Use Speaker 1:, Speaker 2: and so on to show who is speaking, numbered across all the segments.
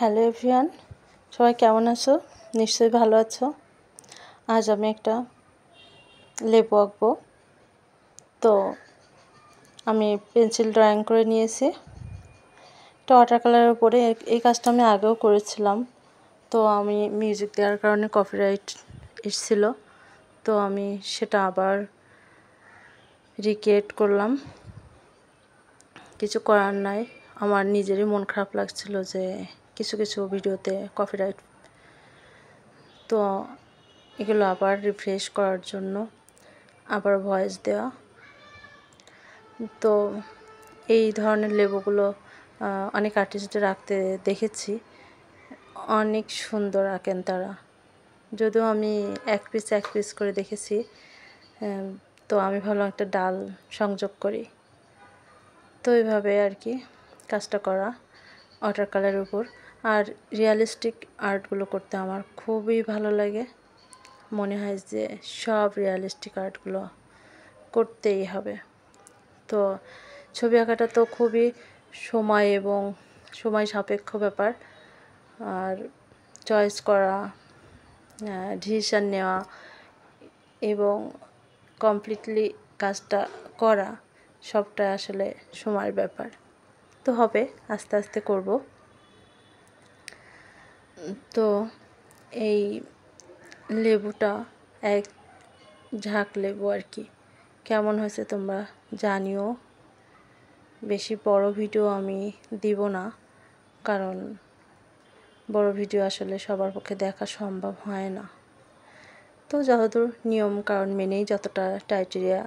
Speaker 1: Hello everyone, সবাই কেমন আছো? নিশ্চয়ই ভালো আছো। আজ আমি একটা লেবু আঁকবো। তো আমি পেন্সিল ড্রয়িং করে নিয়েছি। এটা ওয়াটার কালারের উপরে। এই কাজটা আমি আগেও করেছিলাম। তো আমি মিউজিক দেওয়ার কারণে কপিরাইট এসেছিলো। তো আমি সেটা আবার রিক্রিয়েট করলাম। কিছু করার নাই। আমার নিজেরই মন খারাপ লাগছিল যে কিছু কিছু ভিডিওতে কপিরাইট। তো এগুলো আবার রিফ্রেশ করার জন্য আবার ভয়েস দেওয়া। তো এই ধরনের লেবুগুলো অনেক আর্টিস্টদের আঁকতে দেখেছি, অনেক সুন্দর আঁকেন তারা। যদিও আমি এক পিস করে দেখেছি। তো আমি ভাবলাম একটা ডাল সংযোগ করি। তো এইভাবে আর কি কাজটা করা ওয়াটার কালারের উপর। আর রিয়ালিস্টিক আর্টগুলো করতে আমার খুবই ভালো লাগে। মনে হয় যে সব রিয়ালিস্টিক আর্টগুলো করতেই হবে। তো ছবি আঁকাটা তো খুবই সময় এবং সময় সাপেক্ষ ব্যাপার। আর চয়েস করা, ডিসিশান নেওয়া এবং কমপ্লিটলি কাজটা করা সবটা আসলে সময়ের ব্যাপার। তো হবে, আস্তে আস্তে করব। তো এই লেবুটা এক ঝাঁক লেবু আর কি। কেমন হয়েছে তোমরা জানিও। বেশি বড় ভিডিও আমি দিব না, কারণ বড় ভিডিও আসলে সবার পক্ষে দেখা সম্ভব হয় না। তো যতদূর নিয়ম কারণ মেনেই যতটা ক্রাইটেরিয়া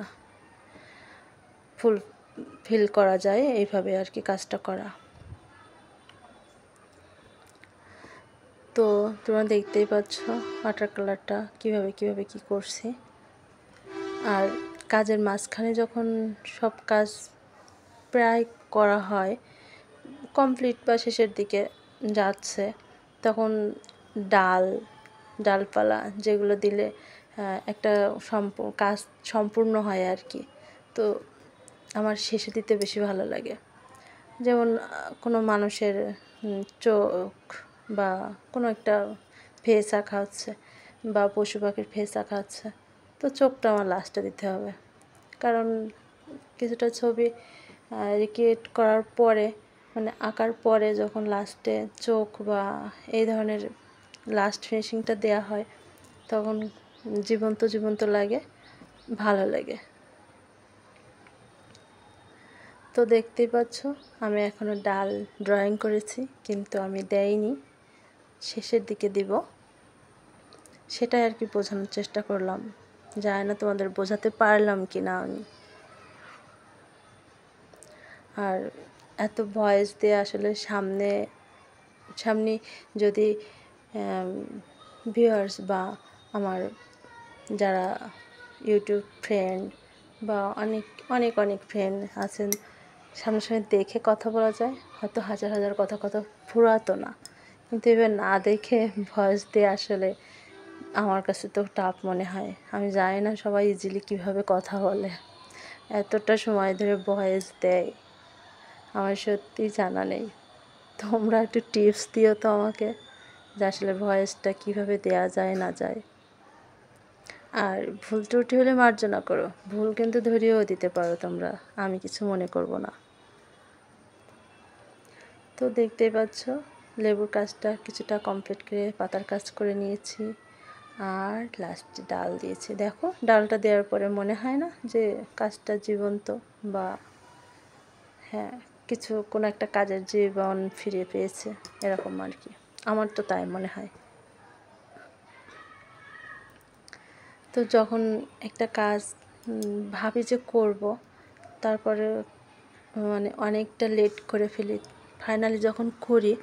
Speaker 1: ফুলফিল করা যায় এইভাবে আর কি কাজটা করা। তো তোমরা দেখতেই পাচ্ছ ওয়াটার কালারটা কীভাবে কী করছি। আর কাজের মাঝখানে যখন সব কাজ প্রায় করা হয়, কমপ্লিট বা শেষের দিকে যাচ্ছে, তখন ডালপালা যেগুলো দিলে একটা কাজ সম্পূর্ণ হয় আর কি। তো আমার শেষে দিতে বেশি ভালো লাগে। যেমন কোনো মানুষের চোখ বা কোনো একটা ফেস আঁকা হচ্ছে বা পশু পাখির ফেস আঁকা হচ্ছে, তো চোখটা আমার লাস্টে দিতে হবে। কারণ কিছুটা ছবি রিক্রিয়েট করার পরে, মানে আঁকার পরে যখন লাস্টে চোখ বা এই ধরনের লাস্ট ফিনিশিংটা দেওয়া হয়, তখন জীবন্ত লাগে, ভালো লাগে। তো দেখতেই পাচ্ছ আমি এখনও ডাল ড্রয়িং করেছি, কিন্তু আমি দেইনি, শেষের দিকে দিব। সেটাই আর কি বোঝানোর চেষ্টা করলাম। জানি না তোমাদের বোঝাতে পারলাম কি না আমি। আর এত ভয়েস দিয়ে আসলে সামনে যদি ভিউয়ার্স বা আমার যারা ইউটিউব ফ্রেন্ড বা অনেক ফ্রেন্ড আছেন, সামনে দেখে কথা বলা যায়, হয়তো হাজার কথা ফুরাতো না। কিন্তু এবার না দেখে ভয়েস দিয়ে আসলে আমার কাছে তো টাফ মনে হয়। আমি জানি না সবাই ইজিলি কীভাবে কথা বলে, এতটা সময় ধরে ভয়েস দেয়, আমার সত্যিই জানা নেই। তোমরা একটু টিপস দিও তো আমাকে, যে আসলে ভয়েসটা কীভাবে দেওয়া যায় না যায়। আর ভুল ত্রুটি হলে মার্জনা করো, ভুল কিন্তু ধরিয়েও দিতে পারো তোমরা, আমি কিছু মনে করব না। তো দেখতেই পাচ্ছ লেবুর কাজটা কিছুটা কমপ্লিট করে পাতার কাজ করে নিয়েছি, আর লাস্টে ডাল দিয়েছি। দেখো ডালটা দেওয়ার পরে মনে হয় না যে কাজটা জীবন্ত বা হ্যাঁ কোনো একটা কাজের জীবন ফিরে পেয়েছে, এরকম আর কি। আমার তো তাই মনে হয়। তো যখন একটা কাজ ভাবি যে করব, তারপরে মানে অনেকটা লেট করে ফেলি, ফাইনালি যখন করি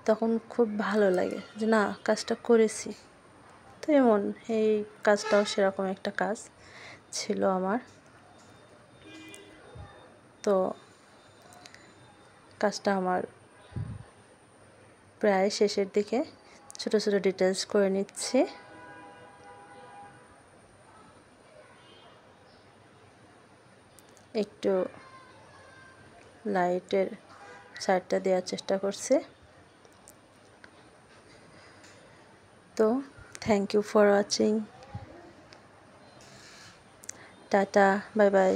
Speaker 1: তখন খুব ভালো লাগে যে না কাজটা করেছি। তো এমন এই কাজটাও সেরকম একটা কাজ ছিল আমার। তো কাজটা আমার প্রায় শেষের দিকে, ছোট ডিটেলস করে নিচ্ছি। একটু লাইটের সাইডটা দেওয়ার চেষ্টা করছি। তো thank you for watching. Tata, bye by.